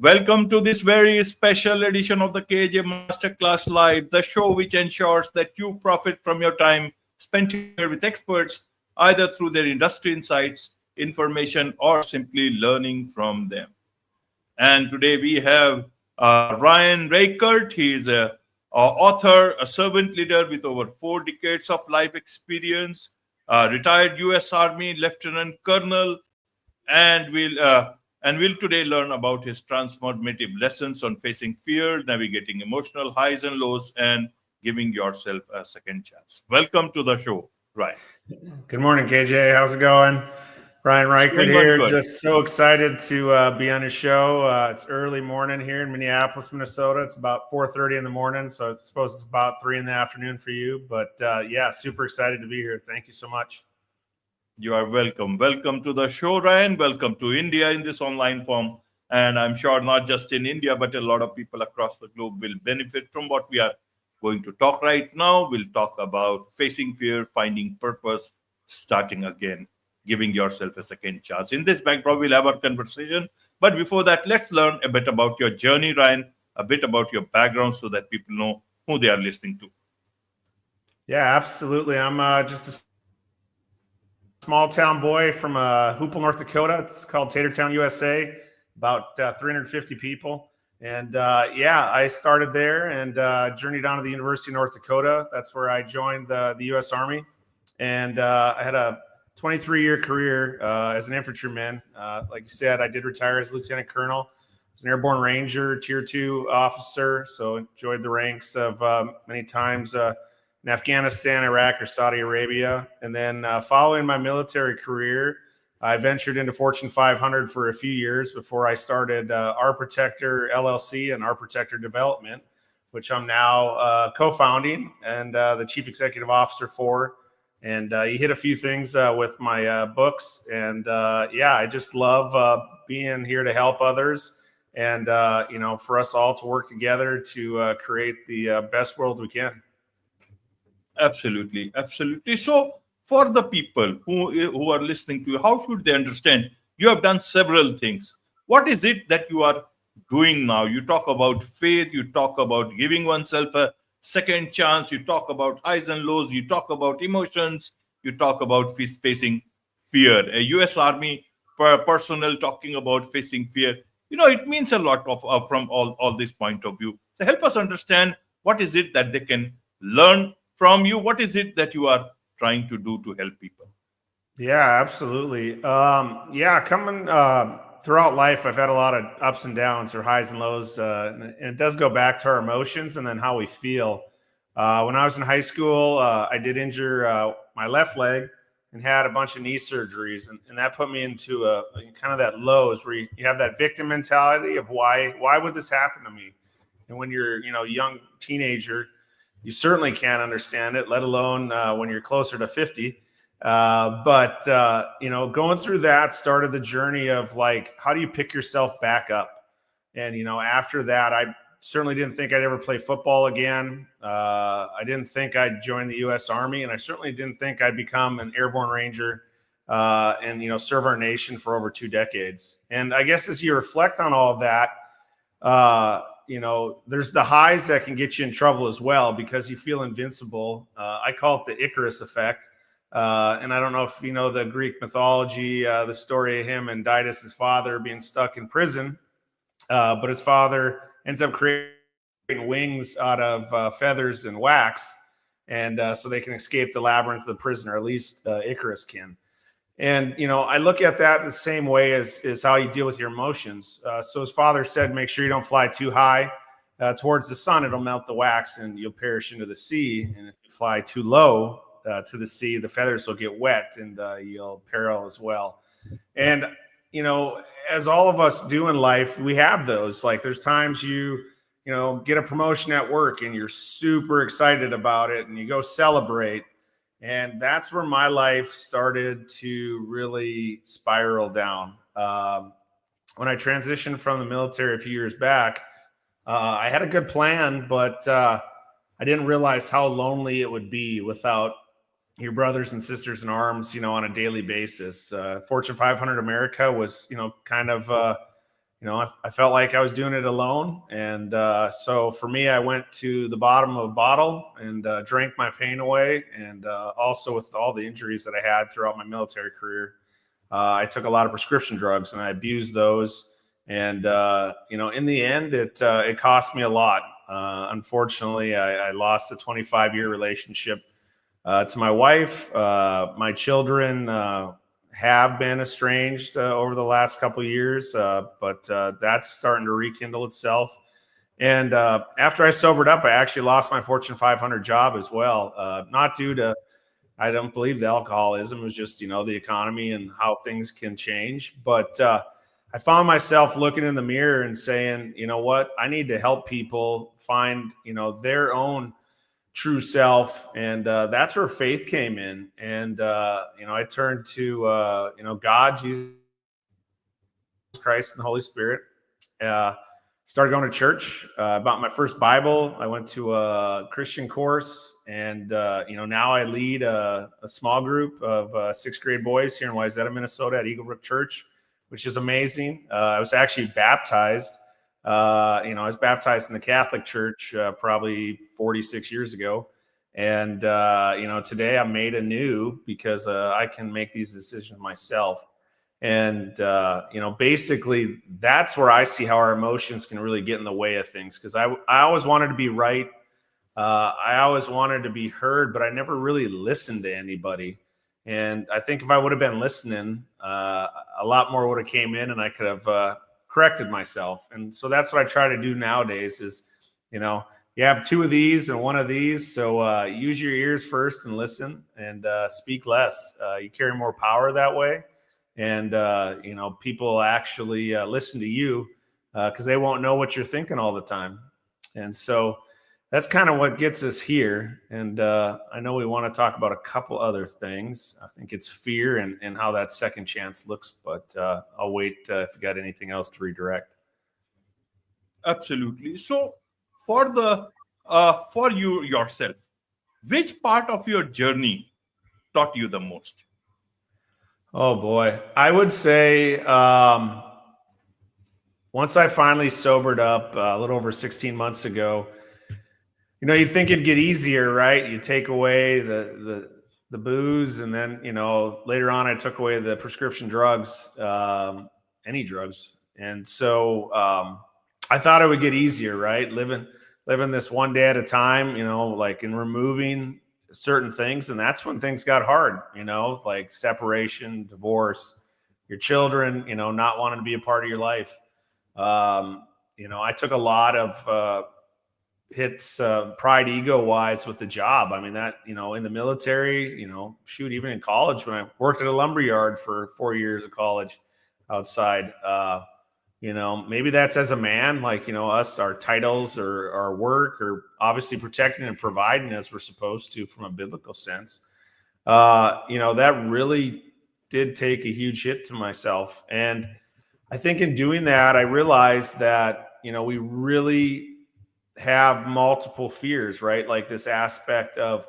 Welcome to this very special edition of the KJ Masterclass Live, the show which ensures that you profit from your time spent here with experts, either through their industry insights, information, or simply learning from them. And today we have Ryan Reichert. He is a author, a servant leader with over 4 decades of life experience, retired U.S. Army Lieutenant Colonel, and will today learn about his transformative lessons on facing fear, navigating emotional highs and lows, and giving yourself a second chance. Welcome to the show, Ryan. Good morning, KJ. How's it going? Ryan Reichert here. Good. Just so excited to be on your show. It's early morning here in Minneapolis, Minnesota. It's about 4:30 in the morning, so I suppose it's about 3 in the afternoon for you. But yeah, super excited to be here. Thank you so much. You are welcome. Welcome to the show, Ryan. Welcome to India in this online form. And I'm sure not just in India, but a lot of people across the globe will benefit from what we are going to talk right now. We'll talk about facing fear, finding purpose, starting again, giving yourself a second chance. In this backdrop, we'll have our conversation. But before that, let's learn a bit about your journey, Ryan, a bit about your background so that people know who they are listening to. Yeah, absolutely. I'm just a small town boy from Hoople, North Dakota. It's called Tatertown, USA, about 350 people. And yeah, I started there and journeyed on to the University of North Dakota. That's where I joined the U.S. Army. And I had a 23-year career as an infantryman. Like you said, I did retire as Lieutenant Colonel. I was an airborne ranger, Tier 2 officer, so enjoyed the ranks of many times in Afghanistan, Iraq, or Saudi Arabia. And then following my military career, I ventured into Fortune 500 for a few years before I started Our Protector LLC and Our Protector Development, which I'm now co-founding and the chief executive officer for. And you hit a few things with my books. And yeah, I just love being here to help others and, for us all to work together to create the best world we can. Absolutely, absolutely. So, for the people who are listening to you, how should they understand? You have done several things. What is it that you are doing now? You talk about faith. You talk about giving oneself a second chance. You talk about highs and lows. You talk about emotions. You talk about facing fear. A U.S. Army personnel talking about facing fear. It means a lot from all this point of view. So help us understand what is it that they can learn from you. What is it that you are trying to do to help people? Yeah, absolutely. Yeah, coming throughout life, I've had a lot of ups and downs or highs and lows. And it does go back to our emotions and then how we feel. When I was in high school, I did injure my left leg and had a bunch of knee surgeries. And that put me into a kind of that lows where you have that victim mentality of why would this happen to me? And when you're, young teenager, you certainly can't understand it, let alone when you're closer to 50. But going through that started the journey of like, how do you pick yourself back up? And, after that, I certainly didn't think I'd ever play football again. I didn't think I'd join the U.S. Army, and I certainly didn't think I'd become an airborne ranger and, serve our nation for over 2 decades. And I guess as you reflect on all of that, there's the highs that can get you in trouble as well because you feel invincible. I call it the Icarus effect. And I don't know if you know the Greek mythology, the story of him and Didymus, his father, being stuck in prison. But his father ends up creating wings out of feathers and wax. And so they can escape the labyrinth of the prison, or at least Icarus can. And, I look at that the same way as how you deal with your emotions. So his father said, make sure you don't fly too high towards the sun. It'll melt the wax and you'll perish into the sea. And if you fly too low to the sea, the feathers will get wet and you'll peril as well. And, as all of us do in life, we have those. Like there's times you get a promotion at work and you're super excited about it and you go celebrate. And that's where my life started to really spiral down. When I transitioned from the military a few years back, I had a good plan, but I didn't realize how lonely it would be without your brothers and sisters in arms, on a daily basis. Fortune 500 America was, kind of I felt like I was doing it alone. And so for me, I went to the bottom of a bottle and drank my pain away. And also with all the injuries that I had throughout my military career, I took a lot of prescription drugs and I abused those. And, in the end, it cost me a lot. Unfortunately, I lost a 25-year relationship to my wife. My children have been estranged over the last couple of years, but that's starting to rekindle itself. And after I sobered up, I actually lost my Fortune 500 job as well. Not due to, I don't believe the alcoholism, it was just, the economy and how things can change. But I found myself looking in the mirror and saying, you know what, I need to help people find, their own true self. And that's where faith came in. And, I turned to, God, Jesus Christ, and the Holy Spirit. Started going to church. Bought my first Bible. I went to a Christian course. And, now I lead a small group of sixth grade boys here in Wayzata, Minnesota at Eagle Brook Church, which is amazing. I was actually baptized. I was baptized in the Catholic Church probably 46 years ago. And, today I'm made anew because I can make these decisions myself. And, basically that's where I see how our emotions can really get in the way of things. Because I always wanted to be right. I always wanted to be heard, but I never really listened to anybody. And I think if I would have been listening, a lot more would have came in and I could have corrected myself. And so that's what I try to do nowadays is, you have two of these and one of these. So use your ears first and listen and speak less. You carry more power that way. And, people actually listen to you because they won't know what you're thinking all the time. And so that's kind of what gets us here. And I know we want to talk about a couple other things. I think it's fear and how that second chance looks, but I'll wait if you got anything else to redirect. Absolutely. So, for you yourself, which part of your journey taught you the most? Oh boy, I would say once I finally sobered up a little over 16 months ago, you'd think it'd get easier, right? You take away the booze, and then later on I took away the prescription drugs, any drugs, and so I thought it would get easier, right? Living this one day at a time, like in removing certain things, and that's when things got hard, like separation, divorce, your children, not wanting to be a part of your life. I took a lot of hits pride ego wise with the job. I mean that, in the military, even in college when I worked at a lumber yard for 4 years of college outside, maybe that's as a man, like, us, our titles or our work or obviously protecting and providing as we're supposed to from a biblical sense. That really did take a huge hit to myself. And I think in doing that, I realized that, we really have multiple fears, right? Like this aspect of,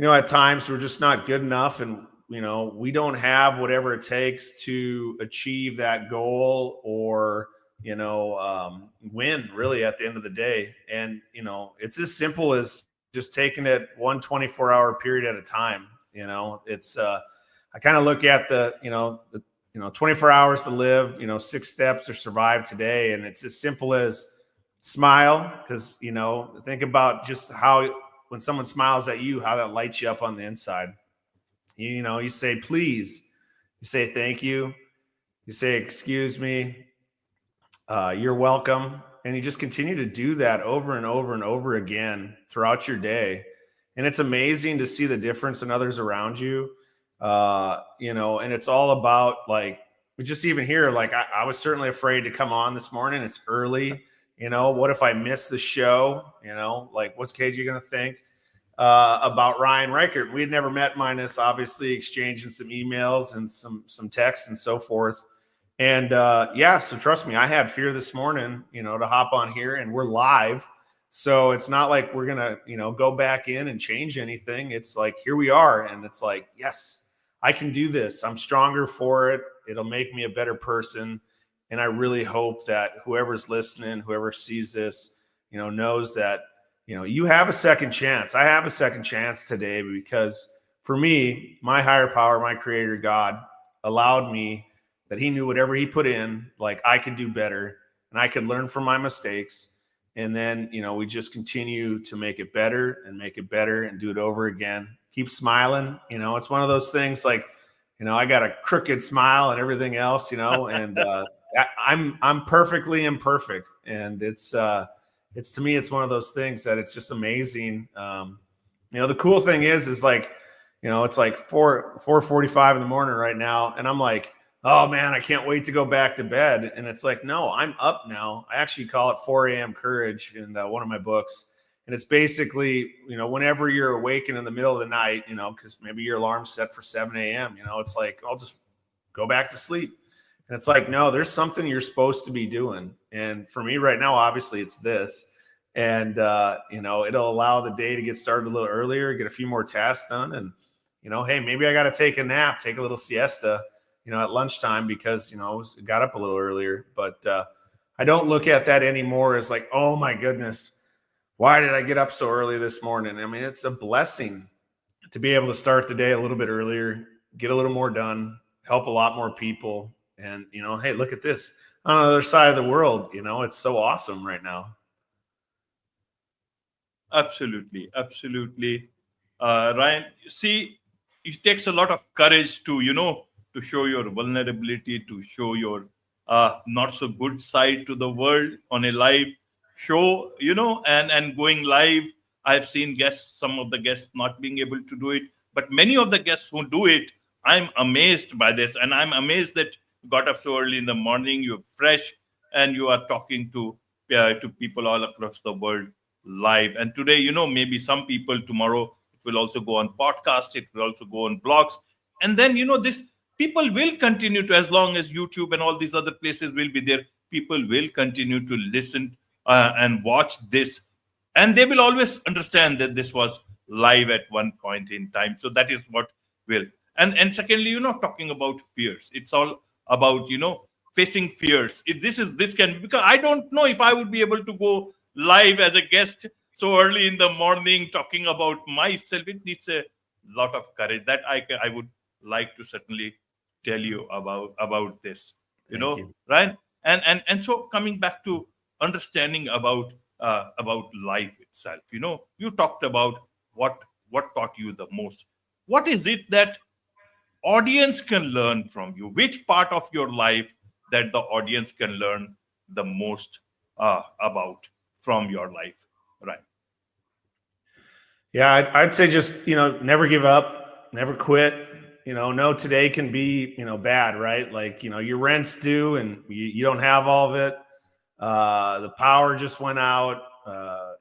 at times we're just not good enough and, we don't have whatever it takes to achieve that goal or, win really at the end of the day. And, it's as simple as just taking it 1 24-hour period at a time. It's, I kind of look at the 24 hours to live, 6 steps to survive today. And it's as simple as smile, because, think about just how, when someone smiles at you, how that lights you up on the inside. You say, please, you say, thank you. You say, excuse me. You're welcome. And you just continue to do that over and over and over again throughout your day. And it's amazing to see the difference in others around you. And it's all about like, just even here, like I was certainly afraid to come on this morning. It's early. What if I miss the show? Like what's KJ going to think about Ryan Reichert? We had never met, minus obviously exchanging some emails and some texts and so forth. And so trust me, I had fear this morning, to hop on here, and we're live. So it's not like we're going to, go back in and change anything. It's like, here we are. And it's like, yes, I can do this. I'm stronger for it. It'll make me a better person. And I really hope that whoever's listening, whoever sees this, knows that, you have a second chance. I have a second chance today because for me, my higher power, my creator, God, allowed me that he knew whatever he put in, like I could do better and I could learn from my mistakes. And then, we just continue to make it better and make it better and do it over again. Keep smiling. It's one of those things like, I got a crooked smile and everything else, and I'm perfectly imperfect. And it's to me, it's one of those things that it's just amazing. The cool thing is like, it's like 4:45 in the morning right now. And I'm like, oh man, I can't wait to go back to bed. And it's like, no, I'm up now. I actually call it 4 a.m. courage in one of my books. And it's basically, whenever you're awake in the middle of the night, because maybe your alarm's set for 7 a.m., it's like, I'll just go back to sleep. And it's like, no, there's something you're supposed to be doing. And for me right now, obviously it's this. And, it'll allow the day to get started a little earlier, get a few more tasks done. And, hey, maybe I got to take a nap, take a little siesta, at lunchtime because, I got up a little earlier. But I don't look at that anymore as like, oh my goodness, why did I get up so early this morning? I mean, it's a blessing to be able to start the day a little bit earlier, get a little more done, help a lot more people. And, hey, look at this on the other side of the world. It's so awesome right now. Absolutely. Ryan, see, it takes a lot of courage to, to show your vulnerability, to show your not so good side to the world on a live show, and going live. I've seen some of the guests not being able to do it, but many of the guests who do it, I'm amazed by this. And I'm amazed that you got up so early in the morning, you're fresh, and you are talking to people all across the world live. And today, maybe some people tomorrow, it will also go on podcast, it will also go on blogs. And then, this people will continue to, as long as YouTube and all these other places will be there, people will continue to listen and watch this. And they will always understand that this was live at one point in time. So that is what will. And secondly, talking about fears, it's all about, facing fears. This can, because I don't know if I would be able to go live as a guest so early in the morning talking about myself. It needs a lot of courage that I would like to certainly tell you about this. Thank you. Right? And so coming back to understanding about life itself, you talked about what taught you the most. What is it that audience can learn from you? Which part of your life that the audience can learn the most about from your life? Right. Yeah, I'd say just, never give up, never quit. No, today can be, bad, right? Like, your rent's due and you don't have all of it. The power just went out.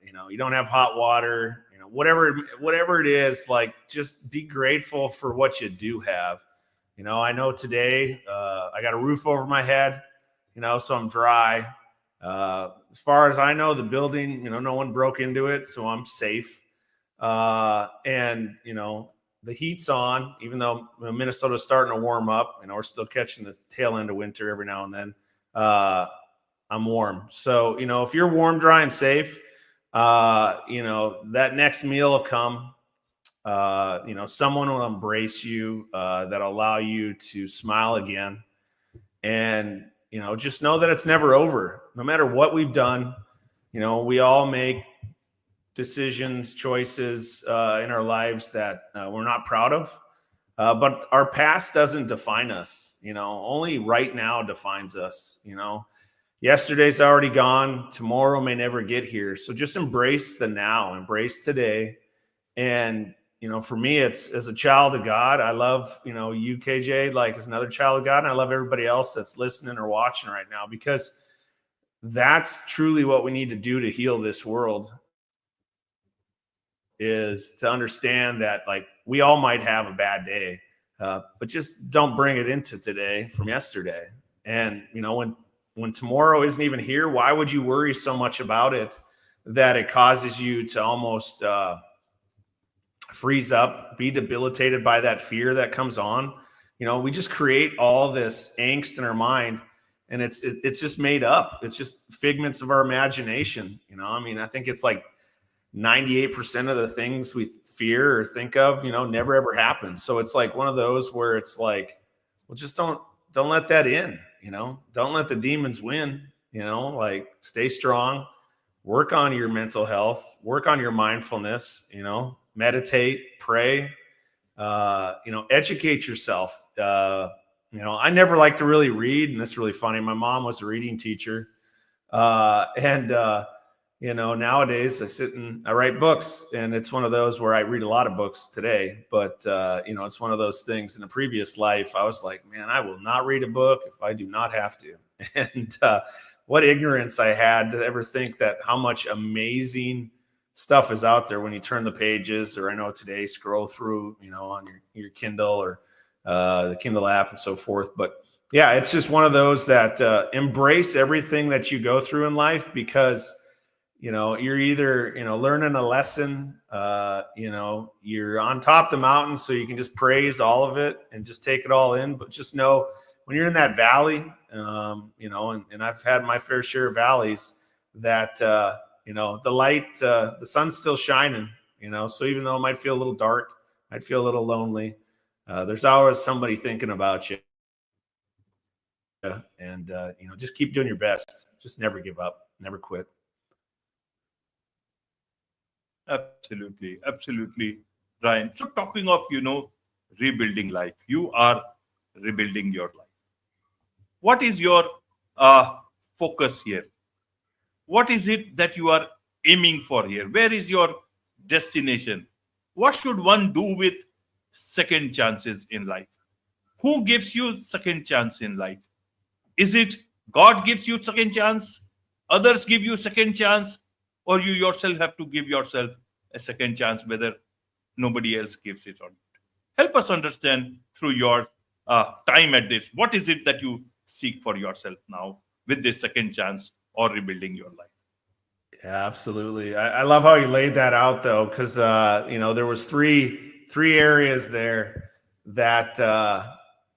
You don't have hot water, whatever it is, like, just be grateful for what you do have. I know today, I got a roof over my head, so I'm dry. As far as I know, the building, no one broke into it, so I'm safe. And the heat's on, even though Minnesota's starting to warm up. We're still catching the tail end of winter every now and then. I'm warm. So, if you're warm, dry, and safe, that next meal will come. Someone will embrace you, that'll allow you to smile again. And, just know that it's never over. No matter what we've done, we all make decisions, choices in our lives that we're not proud of. But our past doesn't define us. Only right now defines us. Yesterday's already gone. Tomorrow may never get here. So just embrace the now, embrace today. And, for me, it's as a child of God, I love, you, KJ, like as another child of God. And I love everybody else that's listening or watching right now, because that's truly what we need to do to heal this world, is to understand that, like, we all might have a bad day, but just don't bring it into today from yesterday. And, when tomorrow isn't even here, why would you worry so much about it that it causes you to almost freeze up, be debilitated by that fear that comes on? We just create all this angst in our mind. and it's just made up. It's just figments of our imagination. I mean, I think it's like 98% of the things we fear or think of, never ever happen. So it's like one of those where it's like, well, just don't let that in. Don't let the demons win. Like, stay strong, work on your mental health, work on your mindfulness. Meditate, pray. Educate yourself. I never liked to really read, and this is really funny. My mom was a reading teacher, and nowadays I sit and I write books, and it's one of those where I read a lot of books today, but it's one of those things. In a previous life, I was like, man, I will not read a book if I do not have to. And what ignorance I had to ever think that how much amazing stuff is out there when you turn the pages, or I know today scroll through, on your Kindle or the Kindle app and so forth. But yeah, it's just one of those that embrace everything that you go through in life, because you're either learning a lesson, you're on top of the mountain, so you can just praise all of it and just take it all in. But just know, when you're in that valley, and I've had my fair share of valleys, that the light, the sun's still shining. So even though it might feel a little dark, might feel a little lonely, there's always somebody thinking about you. And just keep doing your best. Just never give up, never quit. Absolutely, absolutely, Ryan. So talking of, rebuilding life, you are rebuilding your life. What is your focus here? What is it that you are aiming for here? Where is your destination? What should one do with second chances in life? Who gives you second chance in life? Is it God gives you second chance? Others give you second chance? Or you yourself have to give yourself a second chance, whether nobody else gives it or not? Help us understand through your time at this. What is it that you seek for yourself now with this second chance or rebuilding your life? Yeah, absolutely. I love how you laid that out, though, because there was three areas there that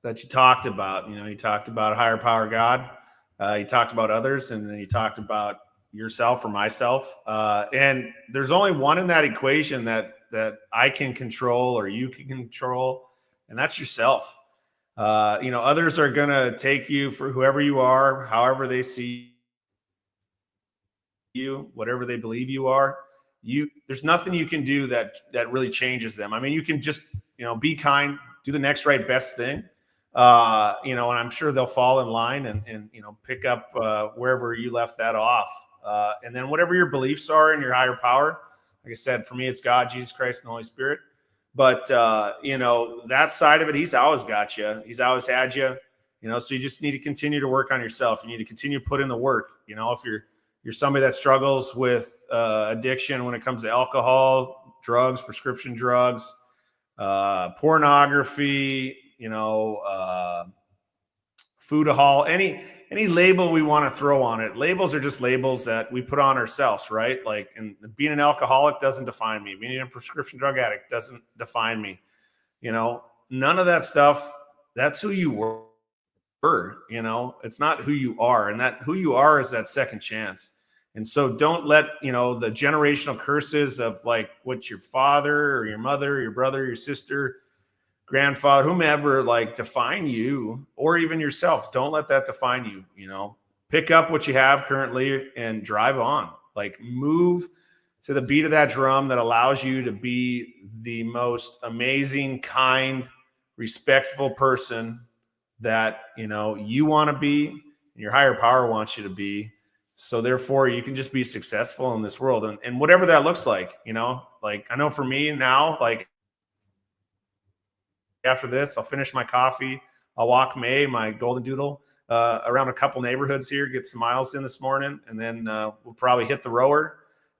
that you talked about. You talked about higher power God, you talked about others, and then you talked about yourself or myself. And there's only one in that equation that I can control or you can control, and that's yourself. Others are going to take you for whoever you are, however they see you, whatever they believe you are. There's nothing you can do that really changes them. I mean, you can just, be kind, do the next right best thing. And I'm sure they'll fall in line and pick up wherever you left that off. And then whatever your beliefs are in your higher power, like I said, for me, it's God, Jesus Christ, and the Holy Spirit. But, that side of it, he's always got you. He's always had you, so you just need to continue to work on yourself. You need to continue to put in the work. If you're somebody that struggles with addiction when it comes to alcohol, drugs, prescription drugs, pornography, foodahol, any label we want to throw on it. Labels are just labels that we put on ourselves, right? Like, and being an alcoholic doesn't define me. Being a prescription drug addict doesn't define me. None of that stuff, that's who you were. It's not who you are. And that who you are is that second chance. And so don't let, the generational curses of like what your father or your mother, or your brother, your sister, grandfather, whomever, like, define you, or even yourself. Don't let that define you. Pick up what you have currently and drive on. Like, move to the beat of that drum that allows you to be the most amazing, kind, respectful person that you want to be, and your higher power wants you to be. So therefore you can just be successful in this world, and whatever that looks like. Like, I know for me now, like, after this, I'll finish my coffee. I'll walk May, my golden doodle, around a couple neighborhoods here, get some miles in this morning, and then we'll probably hit the rower.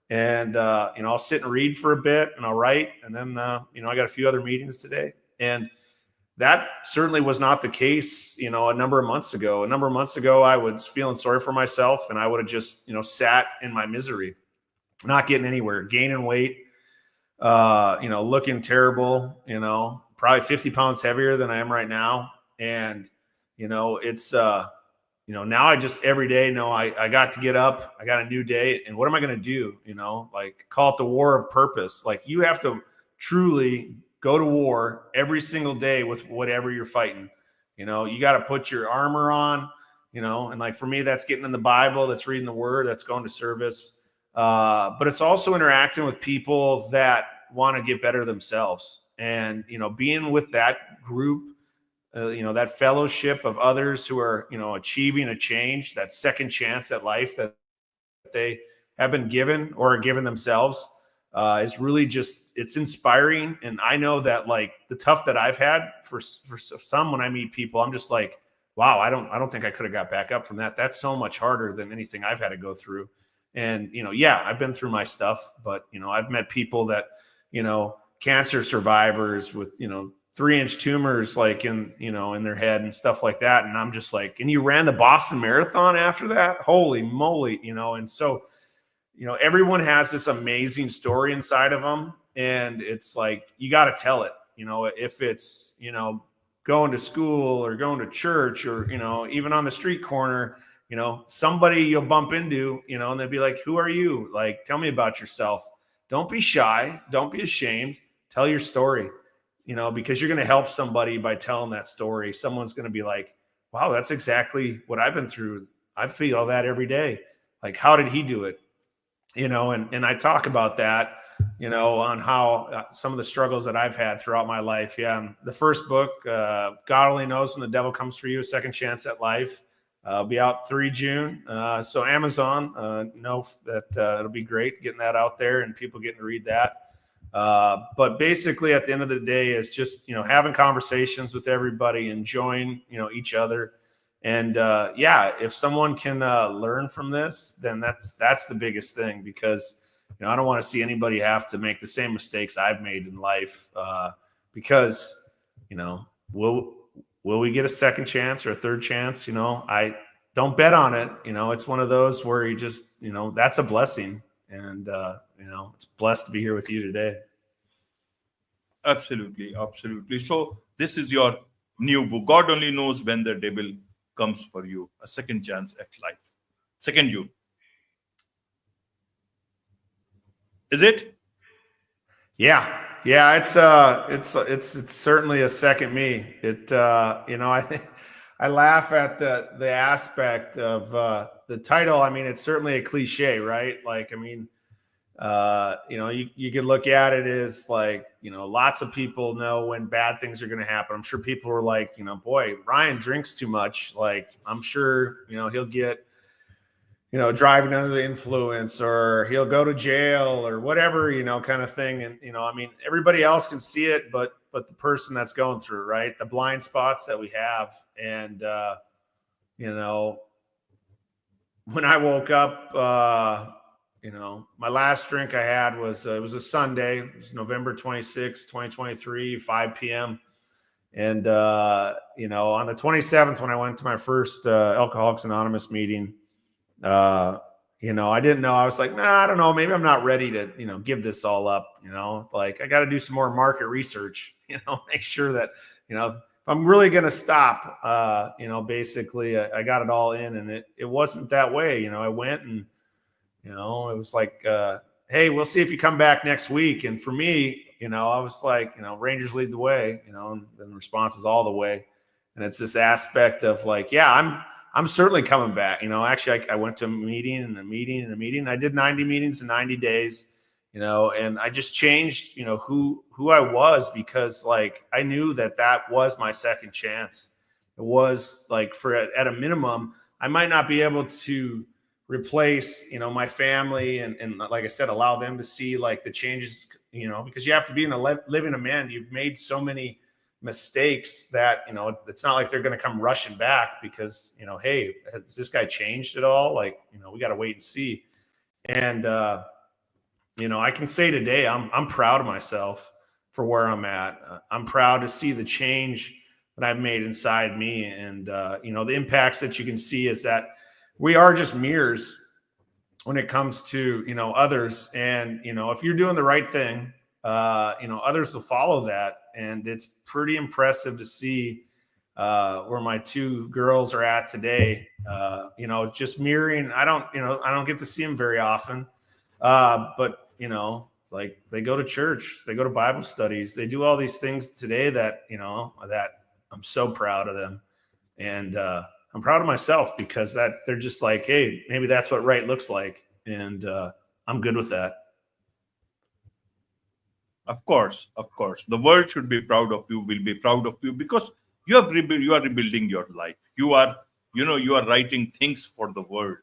And I'll sit and read for a bit, and I'll write, and then I got a few other meetings today. And that certainly was not the case, a number of months ago. A number of months ago, I was feeling sorry for myself, and I would have just, sat in my misery, not getting anywhere, gaining weight, looking terrible, probably 50 pounds heavier than I am right now. And, it's, now I just every day know I got to get up, I got a new day, and what am I going to do? Like call it the war of purpose. Like you have to truly go to war every single day with whatever you're fighting. You got to put your armor on, and like for me, that's getting in the Bible, that's reading the word, that's going to service. But it's also interacting with people that want to get better themselves, and, being with that group, that fellowship of others who are, achieving a change, that second chance at life that they have been given or are given themselves, is really just, it's inspiring. And I know that like the tough that I've had for some, when I meet people, I'm just like, wow, I don't think I could have got back up from that. That's so much harder than anything I've had to go through. And, yeah, I've been through my stuff, but, I've met people that, cancer survivors with, 3-inch tumors, like in their head and stuff like that. And I'm just like, and you ran the Boston Marathon after that? Holy moly. And so, everyone has this amazing story inside of them. And it's like, you got to tell it, if it's, going to school or going to church or, even on the street corner, somebody you'll bump into, and they'll be like, who are you? Like, tell me about yourself. Don't be shy. Don't be ashamed. Tell your story, because you're going to help somebody by telling that story. Someone's going to be like, wow, that's exactly what I've been through. I feel that every day. Like, how did he do it? And I talk about that, on how some of the struggles that I've had throughout my life. Yeah. And the first book, God Only Knows When the Devil Comes for You, A Second Chance at Life, be out 3 June. So Amazon, know that it'll be great getting that out there and people getting to read that. But basically at the end of the day is just, having conversations with everybody, enjoying, each other. And yeah, if someone can learn from this, then that's the biggest thing, because, I don't want to see anybody have to make the same mistakes I've made in life, because, will we get a second chance or a third chance? I don't bet on it. It's one of those where you just, that's a blessing. And, it's blessed to be here with you today. Absolutely, absolutely. So this is your new book. God Only Knows When the Devil Comes for You, A Second Chance at Life. 2nd June. Is it? Yeah. It's certainly a second me. It, I laugh at the aspect of the title. I mean, it's certainly a cliche, right? Like, I mean, you could look at it as like, lots of people know when bad things are going to happen. I'm sure people were like, boy, Ryan drinks too much. Like, I'm sure, he'll get, driving under the influence, or he'll go to jail or whatever, kind of thing. And, I mean, everybody else can see it, but the person that's going through, right, the blind spots that we have. And, when I woke up, my last drink I had was, it was a Sunday. It was November 26, 2023, 5 p.m. And, on the 27th, when I went to my first Alcoholics Anonymous meeting, I didn't know. I was like, I don't know. Maybe I'm not ready to, give this all up, like I got to do some more market research, make sure that, if I'm really going to stop, basically I got it all in, and it wasn't that way. I went and, it was like, hey, we'll see if you come back next week. And for me, I was like, Rangers lead the way, and the response is all the way. And it's this aspect of like, yeah, I'm certainly coming back. Actually, I went to a meeting and a meeting and a meeting. I did 90 meetings in 90 days, and I just changed, who I was, because like, I knew that was my second chance. It was like, at a minimum, I might not be able to replace, my family and like I said, allow them to see like the changes, because you have to be in a living amend. You've made so many mistakes that, it's not like they're going to come rushing back because, hey, has this guy changed at all? Like, we got to wait and see. And, I can say today, I'm proud of myself for where I'm at. I'm proud to see the change that I've made inside me. And, the impacts that you can see is that we are just mirrors when it comes to, others. And, if you're doing the right thing, others will follow that. And it's pretty impressive to see, where my two girls are at today. Just mirroring. I don't get to see them very often, but like they go to church, they go to Bible studies, they do all these things today that that I'm so proud of them, and I'm proud of myself because that they're just like, hey, maybe that's what right looks like, and I'm good with that. Of course, the world should be proud of you. Will be proud of you because you have you are rebuilding your life. You are, you are writing things for the world,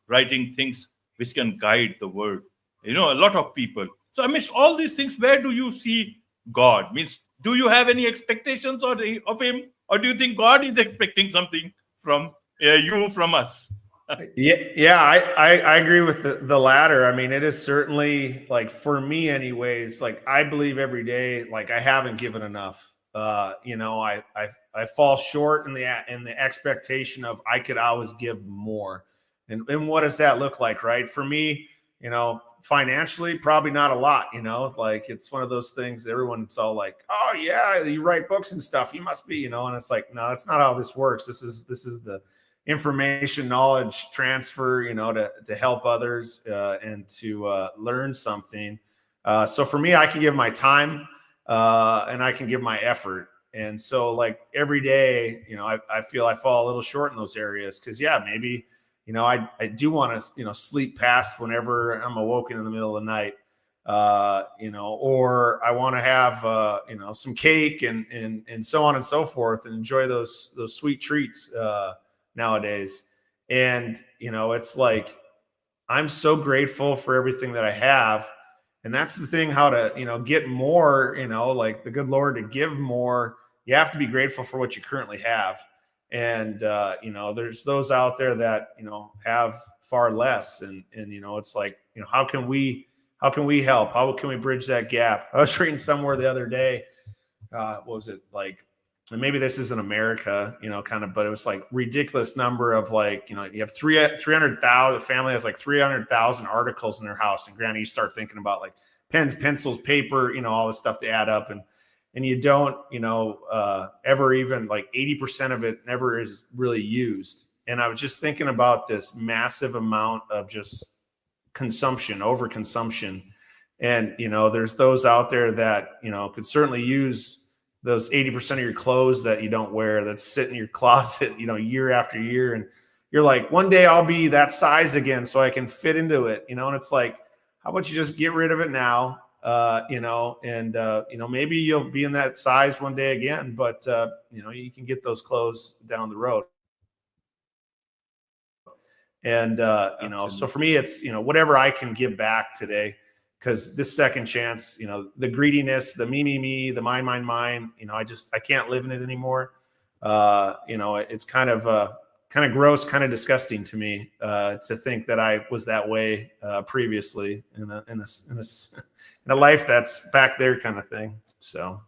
writing things which can guide the world. A lot of people. So amidst all these things, where do you see God? Means, do you have any expectations of Him, or do you think God is expecting something from you, from us? Yeah, I agree with the latter. I mean, it is certainly, like, for me anyways, like I believe every day, like I haven't given enough. I fall short in the expectation of I could always give more. And what does that look like, right? For me, financially, probably not a lot, like it's one of those things everyone's all like, oh yeah, you write books and stuff, you must be, and it's like, no, that's not how this works. This is the information knowledge transfer, to help others and to learn something. So for me, I can give my time and I can give my effort. And so like every day, I feel I fall a little short in those areas because maybe, I do want to, sleep past whenever I'm awoken in the middle of the night. Or I want to have, some cake and so on and so forth and enjoy those sweet treats nowadays. And, it's like, I'm so grateful for everything that I have. And that's the thing, how to, get more, like the good Lord to give more. You have to be grateful for what you currently have. And, there's those out there that, have far less. And, it's like, how can we help? How can we bridge that gap? I was reading somewhere the other day, what was it like? And maybe this isn't America, kind of, but it was like ridiculous number of like, you have 300,000, the family has like 300,000 articles in their house. And granted, you start thinking about like pens, pencils, paper, all this stuff to add up. And you don't, ever even like 80% of it never is really used. And I was just thinking about this massive amount of just consumption, overconsumption. And, there's those out there that, could certainly use those 80% of your clothes that you don't wear, that's sitting in your closet, year after year. And you're like, one day I'll be that size again so I can fit into it, and it's like, how about you just get rid of it now? Maybe you'll be in that size one day again, but you can get those clothes down the road. And, so for me, it's, whatever I can give back today, because this second chance, the greediness, the me, the mine, I can't live in it anymore. It's kind of gross, kind of disgusting to me to think that I was that way previously in a life that's back there kind of thing. So.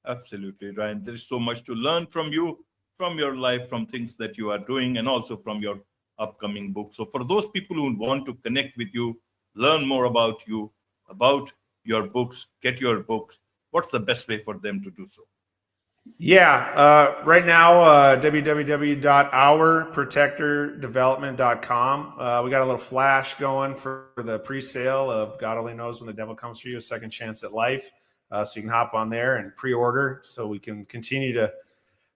Absolutely, Ryan. There is so much to learn from you, from your life, from things that you are doing, and also from your upcoming book. So for those people who want to connect with you, learn more about you, about your books, get your books, what's the best way for them to do so? Yeah, right now, www.ourprotectordevelopment.com. We got a little flash going for the pre-sale of God Only Knows When the Devil Comes For You, A Second Chance at Life. So you can hop on there and pre-order so we can continue to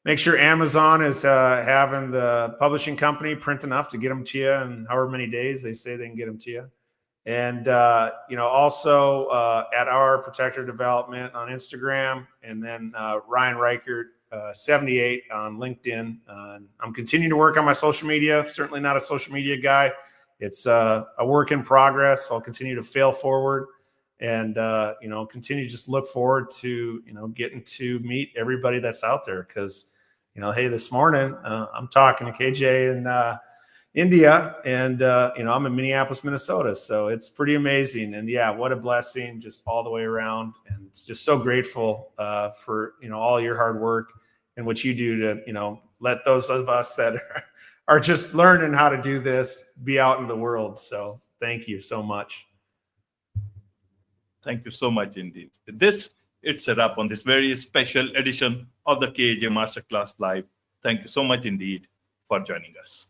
make sure Amazon is having the publishing company print enough to get them to you in however many days they say they can get them to you. And, also at Our Protector Development on Instagram, and then Ryan Reichert, 78 on LinkedIn. I'm continuing to work on my social media. Certainly not a social media guy. It's a work in progress. I'll continue to fail forward and, continue to just look forward to, getting to meet everybody that's out there. Because, hey, this morning I'm talking to KJ and India, and I'm in Minneapolis, Minnesota, so it's pretty amazing. And yeah, what a blessing, just all the way around. And it's just so grateful for all your hard work and what you do to let those of us that are just learning how to do this be out in the world. So thank you so much. Thank you so much indeed. With this, it's a wrap on this very special edition of the KJ Masterclass Live. Thank you so much indeed for joining us.